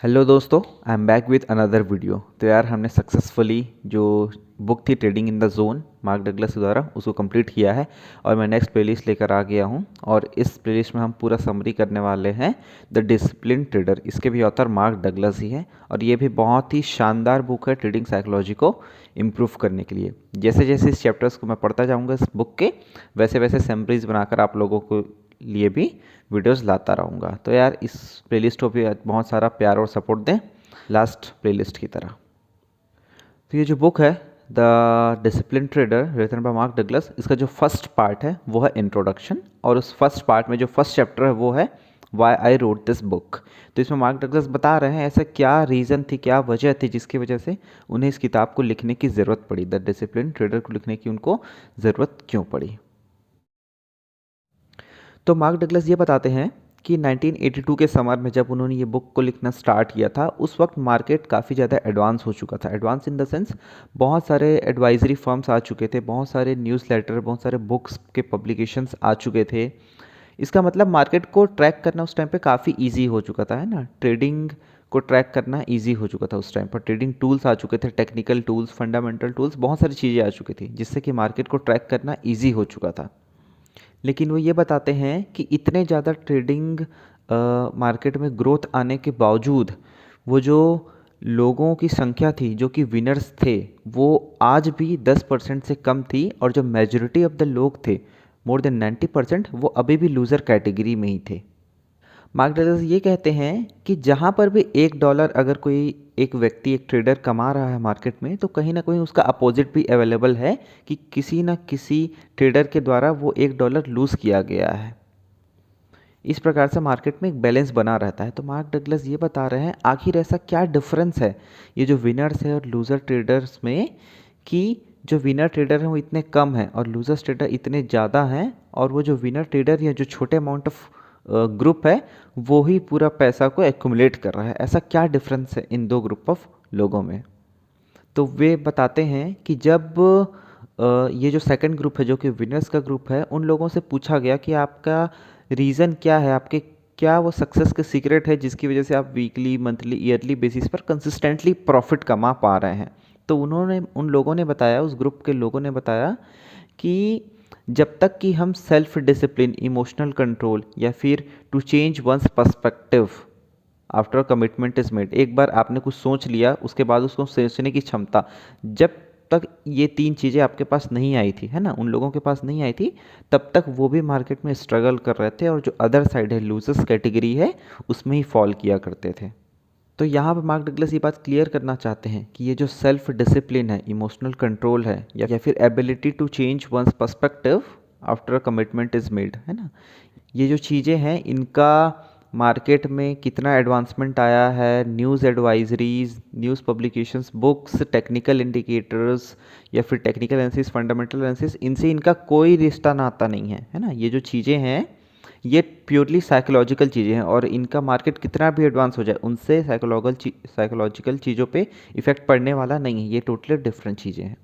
Hello दोस्तों, I am back with another video. तो यार हमने सक्सेसफुली जो बुक थी trading in the zone mark Douglas द्वारा उसको कंप्लीट किया है और मैं नेक्स्ट प्लेलिस्ट लेकर आ गया हूँ। और इस प्लेलिस्ट में हम पूरा समरी करने वाले हैं द डिसिप्लिन ट्रेडर। इसके भी ऑथर मार्क डगलस ही है और ये भी बहुत ही शानदार बुक है ट्रेडिंग साइकोलॉजी को इम्प्रूव करने के लिए। जैसे जैसे इस चैप्टर्स को मैं पढ़ता जाऊँगा इस बुक के, वैसे वैसे समरीज बनाकर आप लोगों को लिए भी वीडियोस लाता रहूँगा। तो यार इस प्लेलिस्ट को भी बहुत सारा प्यार और सपोर्ट दें लास्ट प्लेलिस्ट की तरह। तो ये जो बुक है the discipline trader written by Mark Douglas, इसका जो फर्स्ट पार्ट है वो है इंट्रोडक्शन, और उस फर्स्ट पार्ट में जो फर्स्ट चैप्टर है वो है why I wrote this book. तो इसमें मार्क डगलस बता रहे हैं ऐसा क्या रीज़न थी, क्या वजह थी जिसकी वजह से उन्हें इस किताब को लिखने की ज़रूरत पड़ी, द डिसिप्लिन ट्रेडर को लिखने की उनको ज़रूरत क्यों पड़ी। तो मार्क डगलस ये बताते हैं कि 1982 के समर में जब उन्होंने ये बुक को लिखना स्टार्ट किया था, उस वक्त मार्केट काफ़ी ज़्यादा एडवांस हो चुका था। एडवांस इन द सेंस बहुत सारे एडवाइजरी फर्म्स आ चुके थे, बहुत सारे न्यूज़लेटर, बहुत सारे बुक्स के पब्लिकेशंस आ चुके थे। इसका मतलब मार्केट को ट्रैक करना उस टाइम पे काफ़ी ईजी हो चुका था, है ना। ट्रेडिंग को ट्रैक करना ईजी हो चुका था उस टाइम पर। ट्रेडिंग टूल्स आ चुके थे, टेक्निकल टूल्स, फंडामेंटल टूल्स, बहुत सारी चीज़ें आ चुकी थी जिससे कि मार्केट को ट्रैक करना ईजी हो चुका था। लेकिन वो ये बताते हैं कि इतने ज़्यादा ट्रेडिंग मार्केट में ग्रोथ आने के बावजूद वो जो लोगों की संख्या थी जो कि विनर्स थे वो आज भी 10% से कम थी, और जो मेजॉरिटी ऑफ द लोग थे मोर देन 90% वो अभी भी लूज़र कैटेगरी में ही थे। मार्क डगलस ये कहते हैं कि जहाँ पर भी $1 अगर कोई एक व्यक्ति, एक ट्रेडर कमा रहा है मार्केट में, तो कहीं ना कहीं उसका अपोजिट भी अवेलेबल है कि किसी न किसी ट्रेडर के द्वारा वो $1 लूज़ किया गया है। इस प्रकार से मार्केट में एक बैलेंस बना रहता है। तो मार्क डगलस ये बता रहे हैं आखिर ऐसा क्या डिफरेंस है ये जो विनर्स है और लूज़र ट्रेडर्स में, कि जो विनर ट्रेडर हैं वो इतने कम हैं और लूजर्स ट्रेडर इतने ज़्यादा हैं, और वो जो विनर ट्रेडर या जो छोटे अमाउंट ऑफ ग्रुप है वो ही पूरा पैसा को एक्यूमुलेट कर रहा है। ऐसा क्या डिफरेंस है इन दो ग्रुप ऑफ लोगों में। तो वे बताते हैं कि जब ये जो सेकंड ग्रुप है जो कि विनर्स का ग्रुप है, उन लोगों से पूछा गया कि आपका रीज़न क्या है, आपके क्या वो सक्सेस के सीक्रेट है जिसकी वजह से आप वीकली, मंथली, ईयरली बेसिस पर कंसिस्टेंटली प्रॉफिट कमा पा रहे हैं। तो उन लोगों ने बताया, उस ग्रुप के लोगों ने बताया कि जब तक कि हम सेल्फ डिसिप्लिन, इमोशनल कंट्रोल या फिर to change one's perspective after commitment is made, एक बार आपने कुछ सोच लिया उसके बाद उसको सोचने की क्षमता, जब तक ये तीन चीज़ें आपके पास नहीं आई थी, है ना, उन लोगों के पास नहीं आई थी, तब तक वो भी मार्केट में स्ट्रगल कर रहे थे और जो अदर साइड है, लूजर्स कैटेगरी है, उसमें ही फॉल किया करते थे। तो यहाँ पर मार्क डगलस ये बात क्लियर करना चाहते हैं कि ये जो सेल्फ डिसिप्लिन है, इमोशनल कंट्रोल है, या फिर ability to change one's perspective after commitment is made, है ना, ये जो चीज़ें हैं इनका मार्केट में कितना एडवांसमेंट आया है। News advisories, news publications, books, technical indicators या फिर टेक्निकल एनालिसिस, फंडामेंटल एनालिसिस, इनसे इनका कोई रिश्ता नाता नहीं है ना। ये जो चीज़ें हैं ये प्योरली साइकोलॉजिकल चीज़ें हैं, और इनका मार्केट कितना भी एडवांस हो जाए उनसे साइकोलॉजिकल चीज़ों पे इफ़ेक्ट पड़ने वाला नहीं है। ये टोटली डिफरेंट चीज़ें हैं।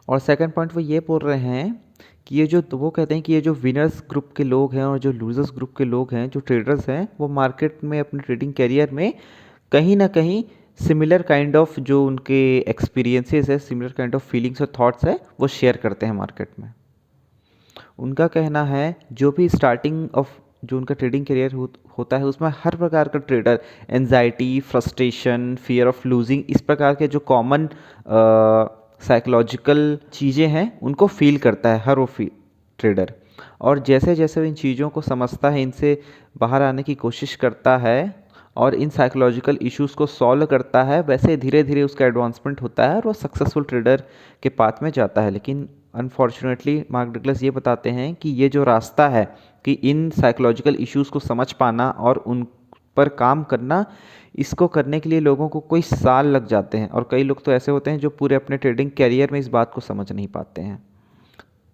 और सेकंड पॉइंट वो ये बोल रहे हैं कि ये जो, तो वो कहते हैं कि ये जो विनर्स ग्रुप के लोग हैं और जो लूजर्स ग्रुप के लोग हैं, जो ट्रेडर्स हैं, वो मार्केट में अपने ट्रेडिंग कैरियर में कहीं ना कहीं सिमिलर काइंड ऑफ जो उनके एक्सपीरियंसेस है, सिमिलर काइंड ऑफ फीलिंग्स और थॉट्स है, वो शेयर करते हैं मार्केट में। उनका कहना है जो भी स्टार्टिंग ऑफ जो उनका ट्रेडिंग करियर होता है उसमें हर प्रकार का trader anxiety, frustration, fear of losing, इस प्रकार के जो कॉमन साइकोलॉजिकल चीज़ें हैं उनको फील करता है हर वो ट्रेडर। और जैसे जैसे वो इन चीज़ों को समझता है, इनसे बाहर आने की कोशिश करता है और इन साइकोलॉजिकल इश्यूज़ को सॉल्व करता है, वैसे धीरे धीरे उसका एडवांसमेंट होता है और वो सक्सेसफुल ट्रेडर के पाथ में जाता है। लेकिन अनफॉर्चुनेटली मार्क डगलस ये बताते हैं कि ये जो रास्ता है कि इन साइकोलॉजिकल इश्यूज़ को समझ पाना और उन पर काम करना, इसको करने के लिए लोगों को कोई साल लग जाते हैं, और कई लोग तो ऐसे होते हैं जो पूरे अपने ट्रेडिंग कैरियर में इस बात को समझ नहीं पाते हैं।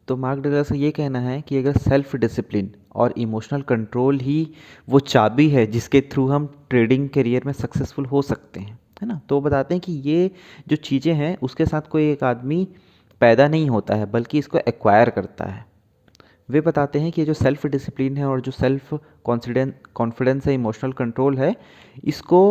तो मार्क डगलस का ये कहना है कि अगर सेल्फ डिसिप्लिन और इमोशनल कंट्रोल ही वो चाबी है जिसके थ्रू हम ट्रेडिंग करियर में सक्सेसफुल हो सकते हैं, है ना। तो वो बताते हैं कि ये जो चीज़ें हैं उसके साथ कोई एक आदमी पैदा नहीं होता है बल्कि इसको एक्वायर करता है। वे बताते हैं कि ये जो सेल्फ डिसिप्लिन है और जो सेल्फ कॉन्फिडेंस है, इमोशनल कंट्रोल है, इसको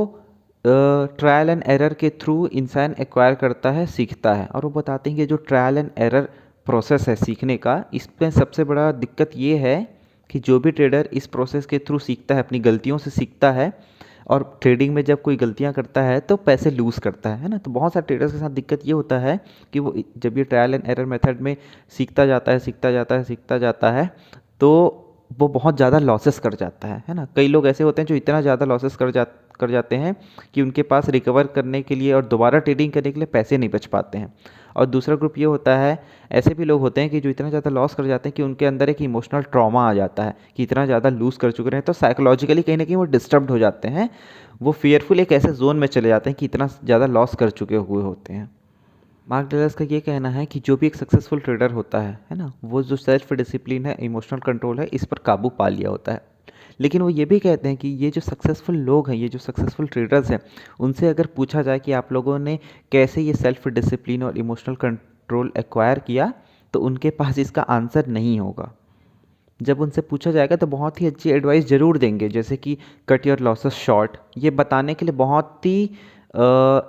ट्रायल एंड एरर के थ्रू इंसान एक्वायर करता है, सीखता है। और वो बताते हैं कि जो ट्रायल एंड एरर प्रोसेस है सीखने का, इसमें सबसे बड़ा दिक्कत ये है कि जो भी ट्रेडर इस प्रोसेस के थ्रू सीखता है, अपनी गलतियों से सीखता है, और ट्रेडिंग में जब कोई गलतियां करता है तो पैसे लूज़ करता है ना। तो बहुत सारे ट्रेडर्स के साथ दिक्कत ये होता है कि वो जब ये ट्रायल एंड एरर मेथड में सीखता जाता है, सीखता जाता है, सीखता जाता है, तो वो बहुत ज़्यादा लॉसेस कर जाता है ना। कई लोग ऐसे होते हैं जो इतना ज़्यादा लॉसेस कर जाते हैं कि उनके पास रिकवर करने के लिए और दोबारा ट्रेडिंग करने के लिए पैसे नहीं बच पाते हैं। और दूसरा ग्रुप ये होता है, ऐसे भी लोग होते हैं कि जो इतना ज़्यादा लॉस कर जाते हैं कि उनके अंदर एक इमोशनल ट्रॉमा आ जाता है कि इतना ज़्यादा लूज़ कर चुके हैं, तो साइकोलॉजिकली कहीं ना कहीं वो डिस्टर्ब्ड हो जाते हैं, वो फियरफुल एक ऐसे जोन में चले जाते हैं कि इतना ज़्यादा लॉस कर चुके हुए होते हैं। मार्क डगलस का ये कहना है कि जो भी एक सक्सेसफुल ट्रेडर होता है ना, वो जो सेल्फ डिसिप्लिन है, इमोशनल कंट्रोल है, इस पर काबू पा लिया होता है। लेकिन वो ये भी कहते हैं कि ये जो सक्सेसफुल लोग हैं, ये जो सक्सेसफुल ट्रेडर्स हैं, उनसे अगर पूछा जाए कि आप लोगों ने कैसे ये सेल्फ डिसिप्लिन और इमोशनल कंट्रोल एक्वायर किया, तो उनके पास इसका आंसर नहीं होगा। जब उनसे पूछा जाएगा तो बहुत ही अच्छी एडवाइस ज़रूर देंगे, जैसे कि कट योर लॉसेस शॉर्ट, ये बताने के लिए बहुत ही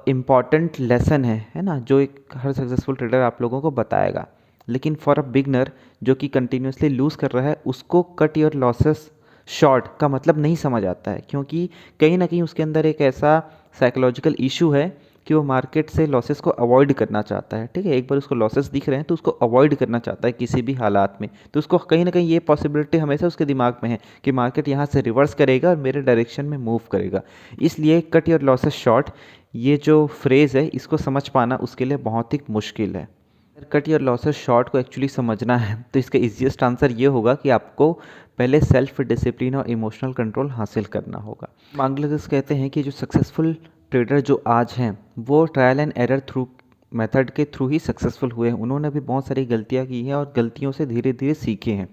इम्पॉर्टेंट लेसन है ना, जो एक हर सक्सेसफुल ट्रेडर आप लोगों को बताएगा। लेकिन फॉर अ बिगनर जो कि कंटिन्यूसली लूज़ कर रहा है, उसको कट योर लॉसेस शॉर्ट का मतलब नहीं समझ आता है, क्योंकि कहीं ना कहीं उसके अंदर एक ऐसा साइकोलॉजिकल इशू है कि वो मार्केट से लॉसेस को अवॉइड करना चाहता है। ठीक है, एक बार उसको लॉसेस दिख रहे हैं तो उसको अवॉइड करना चाहता है किसी भी हालात में। तो उसको कहीं ना कहीं ये पॉसिबिलिटी हमेशा उसके दिमाग में है कि मार्केट यहाँ से रिवर्स करेगा और मेरे डायरेक्शन में मूव करेगा। इसलिए कट योर लॉसेस शॉर्ट, ये जो फ्रेज़ है, इसको समझ पाना उसके लिए बहुत ही मुश्किल है। कट योर लॉसेस शॉर्ट को एक्चुअली समझना है तो इसका इजीएस्ट आंसर ये होगा कि आपको पहले सेल्फ डिसिप्लिन और इमोशनल कंट्रोल हासिल करना होगा। मांगलेस कहते हैं कि जो सक्सेसफुल ट्रेडर जो आज हैं, वो trial and error through method के थ्रू ही सक्सेसफुल हुए हैं। उन्होंने भी बहुत सारी गलतियां की हैं और गलतियों से धीरे धीरे सीखे हैं।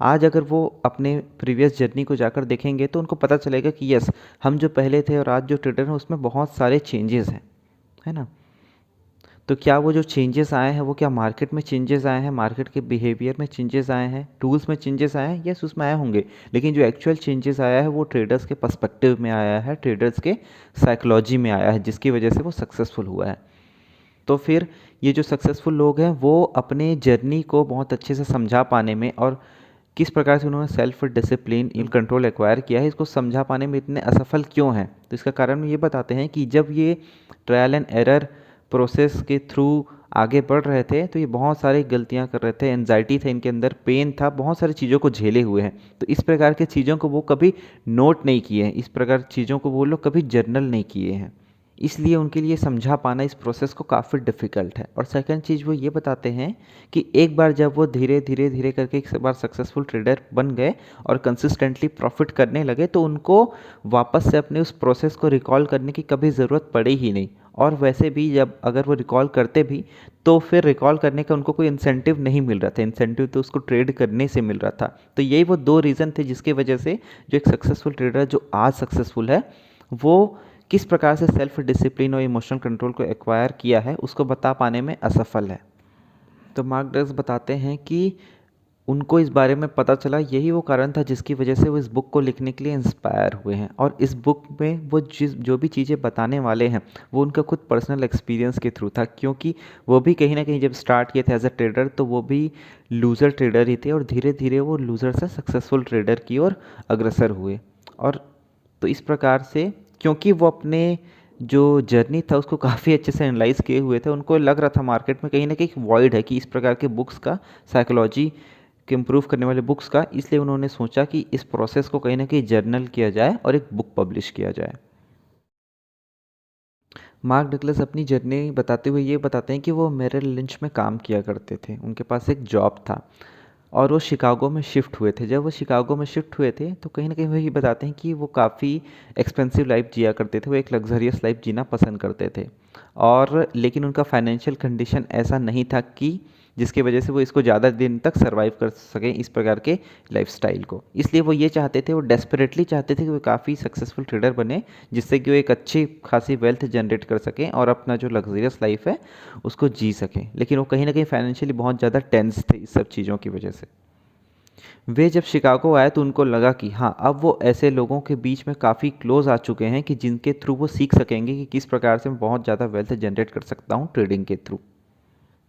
आज अगर वो अपने प्रीवियस जर्नी को जाकर देखेंगे तो उनको पता चलेगा कि यस, हम जो पहले थे और आज जो ट्रेडर हैं उसमें बहुत सारे चेंजेस हैं, है ना। तो क्या वो जो चेंजेस आए हैं, वो क्या मार्केट में चेंजेस आए हैं, मार्केट के बिहेवियर में चेंजेस आए हैं, टूल्स में चेंजेस आए हैं? यस, उसमें आए होंगे। लेकिन जो एक्चुअल चेंजेस आया है वो ट्रेडर्स के पर्सपेक्टिव में आया है, ट्रेडर्स के साइकोलॉजी में आया है, जिसकी वजह से वो सक्सेसफुल हुआ है। तो फिर ये जो सक्सेसफुल लोग हैं वो अपने जर्नी को बहुत अच्छे से समझा पाने में और किस प्रकार से उन्होंने self discipline in control acquire किया है, इसको समझा पाने में इतने असफल क्यों हैं, तो इसका कारण ये बताते हैं कि जब ये ट्रायल एंड एरर प्रोसेस के थ्रू आगे बढ़ रहे थे तो ये बहुत सारी गलतियां कर रहे थे, एनजाइटी था इनके अंदर, पेन था, बहुत सारी चीज़ों को झेले हुए हैं। तो इस प्रकार की चीज़ों को वो कभी नोट नहीं किए हैं, इस प्रकार चीज़ों को वो लोग कभी जर्नल नहीं किए हैं, इसलिए उनके लिए समझा पाना इस प्रोसेस को काफ़ी डिफ़िकल्ट है। और सेकंड चीज़ वो ये बताते हैं कि एक बार जब वो धीरे धीरे धीरे करके एक बार सक्सेसफुल ट्रेडर बन गए और कंसिस्टेंटली प्रॉफिट करने लगे, तो उनको वापस से अपने उस प्रोसेस को रिकॉल करने की कभी ज़रूरत पड़ी ही नहीं। और वैसे भी जब अगर वो रिकॉल करते भी तो फिर रिकॉल करने का उनको कोई इंसेंटिव नहीं मिल रहा था, इंसेंटिव तो उसको ट्रेड करने से मिल रहा था। तो यही वो दो रीज़न थे जिसकी वजह से जो एक सक्सेसफुल ट्रेडर जो आज सक्सेसफुल है, वो किस प्रकार से सेल्फ डिसिप्लिन और इमोशनल कंट्रोल को एक्वायर किया है उसको बता पाने में असफल है। तो मार्क डग्लस बताते हैं कि उनको इस बारे में पता चला, यही वो कारण था जिसकी वजह से वो इस बुक को लिखने के लिए इंस्पायर हुए हैं। और इस बुक में वो जो भी चीज़ें बताने वाले हैं वो उनका खुद पर्सनल एक्सपीरियंस के थ्रू था, क्योंकि वो भी कहीं ना कहीं जब स्टार्ट किए थे एज अ ट्रेडर तो वो भी लूज़र ट्रेडर ही थे और धीरे धीरे वो लूज़र से सक्सेसफुल ट्रेडर की ओर अग्रसर हुए। और तो इस प्रकार से क्योंकि वो अपने जो जर्नी था उसको काफ़ी अच्छे से एनालाइज किए हुए थे, उनको लग रहा था मार्केट में कहीं ना कहीं वॉइड है कि इस प्रकार के बुक्स का, साइकोलॉजी के इम्प्रूव करने वाले बुक्स का। इसलिए उन्होंने सोचा कि इस प्रोसेस को कहीं ना कहीं जर्नल किया जाए और एक बुक पब्लिश किया जाए। मार्क डगलस अपनी जर्नी बताते हुए ये बताते हैं कि वो मेरिल लिंच में काम किया करते थे, उनके पास एक जॉब था और वो शिकागो में शिफ्ट हुए थे। जब वो शिकागो में शिफ्ट हुए थे तो कहीं ना कहीं वो ये बताते हैं कि वो काफ़ी एक्सपेंसिव लाइफ जिया करते थे, वो एक लग्जरियस लाइफ जीना पसंद करते थे। और लेकिन उनका फाइनेंशियल कंडीशन ऐसा नहीं था कि जिसकी वजह से वो इसको ज़्यादा दिन तक सर्वाइव कर सकें इस प्रकार के लाइफस्टाइल को। इसलिए वो ये चाहते थे, वो डेस्परेटली चाहते थे कि वो काफ़ी सक्सेसफुल ट्रेडर बने, जिससे कि वो एक अच्छी खासी वेल्थ जनरेट कर सकें और अपना जो लग्जरियस लाइफ है उसको जी सकें। लेकिन वो कहीं ना कहीं फाइनेंशियली बहुत ज़्यादा टेंस थे इस सब चीज़ों की वजह से। वे जब शिकागो आए तो उनको लगा कि हाँ, अब वो ऐसे लोगों के बीच में काफ़ी क्लोज आ चुके हैं कि जिनके थ्रू वो सीख सकेंगे कि किस प्रकार से मैं बहुत ज़्यादा वेल्थ जनरेट कर सकता हूँ ट्रेडिंग के थ्रू।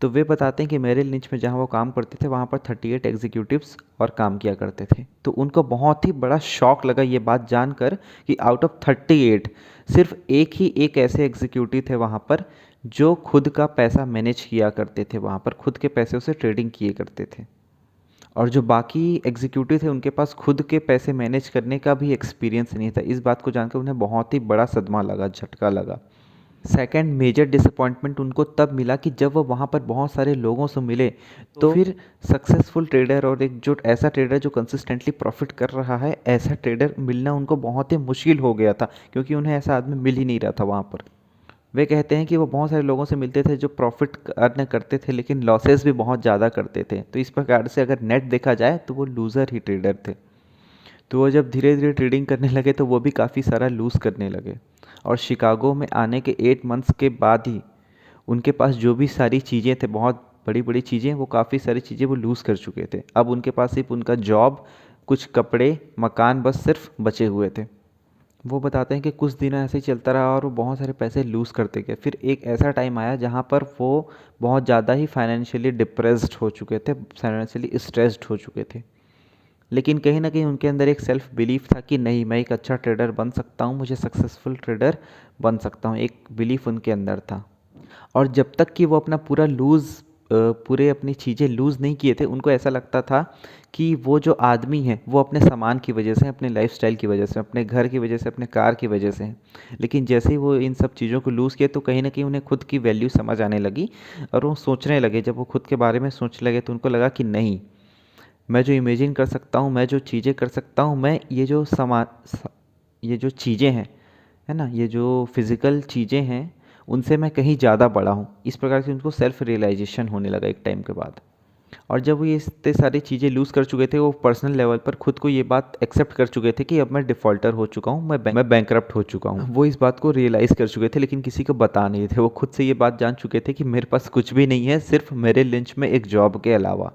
तो वे बताते हैं कि मेरिल लिंच में जहाँ वो काम करते थे वहाँ पर 38 एग्जीक्यूटिव्स और काम किया करते थे। तो उनको बहुत ही बड़ा शॉक लगा ये बात जानकर कि आउट ऑफ 38 सिर्फ एक ही एक ऐसे एग्जीक्यूटिव थे वहाँ पर जो खुद का पैसा मैनेज किया करते थे, वहाँ पर खुद के पैसों से ट्रेडिंग किए करते थे। और जो बाकी एग्जीक्यूटिव थे उनके पास खुद के पैसे मैनेज करने का भी एक्सपीरियंस नहीं था। इस बात को जानकर उन्हें बहुत ही बड़ा सदमा लगा, झटका लगा। सेकंड मेजर डिसअपॉइंटमेंट उनको तब मिला कि जब वो वहाँ पर बहुत सारे लोगों से मिले तो फिर सक्सेसफुल ट्रेडर और एक जो ऐसा ट्रेडर जो कंसिस्टेंटली प्रॉफिट कर रहा है, ऐसा ट्रेडर मिलना उनको बहुत ही मुश्किल हो गया था, क्योंकि उन्हें ऐसा आदमी मिल ही नहीं रहा था वहाँ पर। वे कहते हैं कि वो बहुत सारे लोगों से मिलते थे जो प्रॉफिट अर्न करते थे लेकिन लॉसेस भी बहुत ज़्यादा करते थे। तो इस प्रकार से अगर नेट देखा जाए तो वो लूज़र ही ट्रेडर थे। तो वो जब धीरे धीरे ट्रेडिंग करने लगे तो वो भी काफ़ी सारा लूज़ करने लगे। और शिकागो में आने के 8 मंथ्स के बाद ही उनके पास जो भी सारी चीज़ें थे, बहुत बड़ी बड़ी चीज़ें, वो काफ़ी सारी चीज़ें वो लूज़ कर चुके थे। अब उनके पास सिर्फ उनका जॉब, कुछ कपड़े, मकान बस सिर्फ बचे हुए थे। वो बताते हैं कि कुछ दिन ऐसे ही चलता रहा और वो बहुत सारे पैसे लूज़ करते गए। फिर एक ऐसा टाइम आया जहाँ पर वो बहुत ज़्यादा ही फाइनेंशियली डिप्रेस्ड हो चुके थे, फाइनेंशियली स्ट्रेस्ड हो चुके थे। लेकिन कहीं ना कहीं उनके अंदर एक सेल्फ बिलीफ था कि नहीं, मैं एक अच्छा ट्रेडर बन सकता हूँ, मुझे सक्सेसफुल ट्रेडर बन सकता हूँ, एक बिलीफ उनके अंदर था। और जब तक कि वो अपना पूरे अपनी चीज़ें लूज़ नहीं किए थे, उनको ऐसा लगता था कि वो जो आदमी है वो अपने सामान की वजह से, अपने लाइफस्टाइल की वजह से, अपने घर की वजह से, अपने कार की वजह से है। लेकिन जैसे ही वो इन सब चीज़ों को लूज़ किया तो कहीं ना कहीं उन्हें खुद की वैल्यू समझ आने लगी और वो सोचने लगे। जब वो खुद के बारे में सोचने लगे तो उनको लगा कि नहीं, मैं जो इमेजिन कर सकता हूँ, मैं जो चीज़ें कर सकता हूँ, मैं ये जो चीज़ें हैं, है ना, ये जो फिज़िकल चीज़ें हैं, उनसे मैं कहीं ज़्यादा बड़ा हूँ। इस प्रकार से उनको सेल्फ रियलाइजेशन होने लगा एक टाइम के बाद। और जब वो ये इतने सारी चीज़ें लूज़ कर चुके थे, वो पर्सनल लेवल पर खुद को ये बात एक्सेप्ट कर चुके थे कि अब मैं डिफ़ॉल्टर हो चुका हूँ, मैं बैंकरप्ट हो चुका हूँ। वो इस बात को रियलाइज़ कर चुके थे लेकिन किसी को बता नहीं थे। वो खुद से ये बात जान चुके थे कि मेरे पास कुछ भी नहीं है, सिर्फ मेरे लिंच में एक जॉब के अलावा।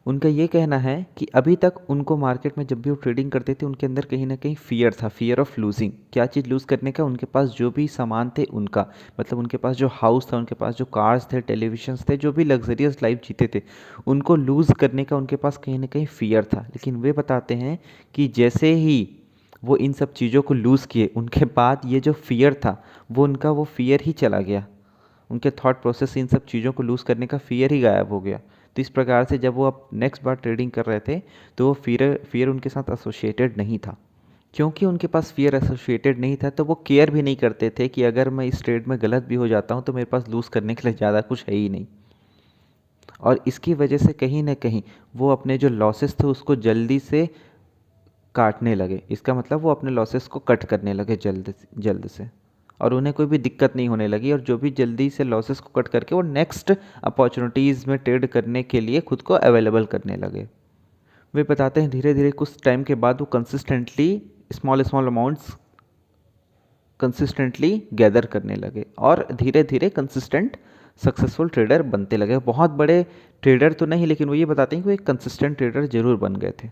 उनका ये कहना है कि अभी तक उनको मार्केट में जब भी वो ट्रेडिंग करते थे उनके अंदर कहीं ना कहीं फियर था, फियर ऑफ लूजिंग। क्या चीज़ लूज़ करने का? उनके पास जो भी सामान थे उनका, मतलब उनके पास जो हाउस था, उनके पास जो कार्स थे, टेलीविजन्स थे, जो भी लग्जरियस लाइफ जीते थे, उनको लूज़ करने का उनके पास कहीं ना कहीं फियर था। लेकिन वे बताते हैं कि जैसे ही वो इन सब चीज़ों को लूज़ किए उनके बाद ये जो फियर था वो फियर ही चला गया। उनके थॉट प्रोसेस से इन सब चीज़ों को लूज़ करने का फियर ही गायब हो गया। तो इस प्रकार से जब वो अब नेक्स्ट बार ट्रेडिंग कर रहे थे तो वो फियर उनके साथ एसोसिएटेड नहीं था। क्योंकि उनके पास फियर एसोसिएटेड नहीं था तो वो केयर भी नहीं करते थे कि अगर मैं इस ट्रेड में गलत भी हो जाता हूँ तो मेरे पास लूज़ करने के लिए ज़्यादा कुछ है ही नहीं। और इसकी वजह से कहीं ना कहीं वो अपने जो लॉसेस थे उसको जल्दी से काटने लगे। इसका मतलब वो अपने लॉसेस को कट करने लगे जल्द जल्द से, और उन्हें कोई भी दिक्कत नहीं होने लगी। और जो भी जल्दी से लॉसेस को कट करके वो नेक्स्ट अपॉर्चुनिटीज़ में ट्रेड करने के लिए खुद को अवेलेबल करने लगे। वे बताते हैं धीरे धीरे कुछ टाइम के बाद वो consistently small small amounts consistently gather करने लगे और धीरे धीरे कंसिस्टेंट सक्सेसफुल ट्रेडर बनते लगे। बहुत बड़े ट्रेडर तो नहीं, लेकिन वो ये बताते हैं कि वो एक कंसिस्टेंट ट्रेडर जरूर बन गए थे।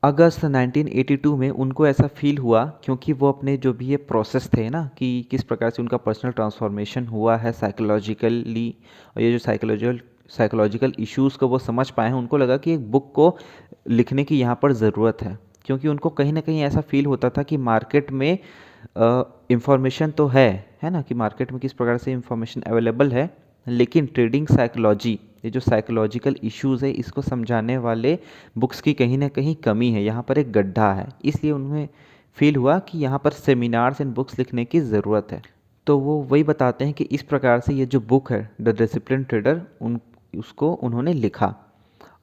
अगस्त 1982 में उनको ऐसा फील हुआ, क्योंकि वो अपने जो भी ये प्रोसेस थे ना कि किस प्रकार से उनका पर्सनल ट्रांसफॉर्मेशन हुआ है साइकोलॉजिकली, और ये जो साइकोलॉजिकल इश्यूज़ को वो समझ पाए हैं, उनको लगा कि एक बुक को लिखने की यहाँ पर ज़रूरत है। क्योंकि उनको कहीं ना कहीं ऐसा फील होता था कि मार्केट में इंफॉर्मेशन तो है ना, कि मार्केट में किस प्रकार से इंफॉर्मेशन अवेलेबल है, लेकिन ट्रेडिंग साइकोलॉजी, ये जो साइकोलॉजिकल इश्यूज़ है, इसको समझाने वाले बुक्स की कहीं ना कहीं कमी है, यहाँ पर एक गड्ढा है। इसलिए उन्हें फील हुआ कि यहाँ पर सेमिनार्स एंड बुक्स लिखने की ज़रूरत है। तो वो वही बताते हैं कि इस प्रकार से ये जो बुक है द डिसिप्लिन ट्रेडर, उसको उन्होंने लिखा।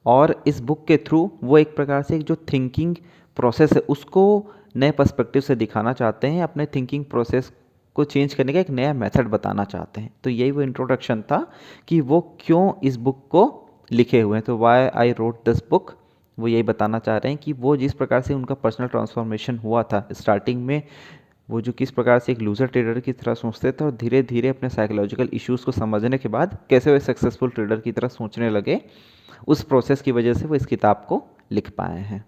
और इस बुक के थ्रू वो एक प्रकार से एक जो थिंकिंग प्रोसेस है उसको नए पर्सपेक्टिव से दिखाना चाहते हैं, अपने थिंकिंग प्रोसेस को चेंज करने का एक नया मेथड बताना चाहते हैं। तो यही वो इंट्रोडक्शन था कि वो क्यों इस बुक को लिखे हुए हैं। तो why I wrote this book, वो यही बताना चाह रहे हैं कि वो जिस प्रकार से उनका पर्सनल ट्रांसफॉर्मेशन हुआ था स्टार्टिंग में वो जो किस प्रकार से एक लूज़र ट्रेडर की तरह सोचते थे और धीरे धीरे अपने साइकोलॉजिकल इश्यूज़ को समझने के बाद कैसे वे सक्सेसफुल ट्रेडर की तरह सोचने लगे, उस प्रोसेस की वजह से वो इस किताब को लिख पाए हैं।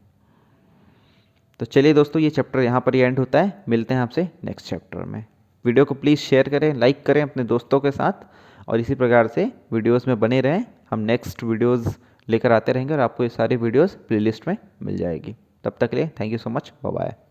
तो चलिए दोस्तों, ये चैप्टर यहाँ पर ही एंड होता है। मिलते हैं आपसे नेक्स्ट चैप्टर में। वीडियो को प्लीज़ शेयर करें, लाइक करें अपने दोस्तों के साथ, और इसी प्रकार से वीडियोस में बने रहें। हम नेक्स्ट वीडियोस लेकर आते रहेंगे और आपको ये सारी वीडियोस प्लेलिस्ट में मिल जाएगी। तब तक के लिए thank you so much, bye bye.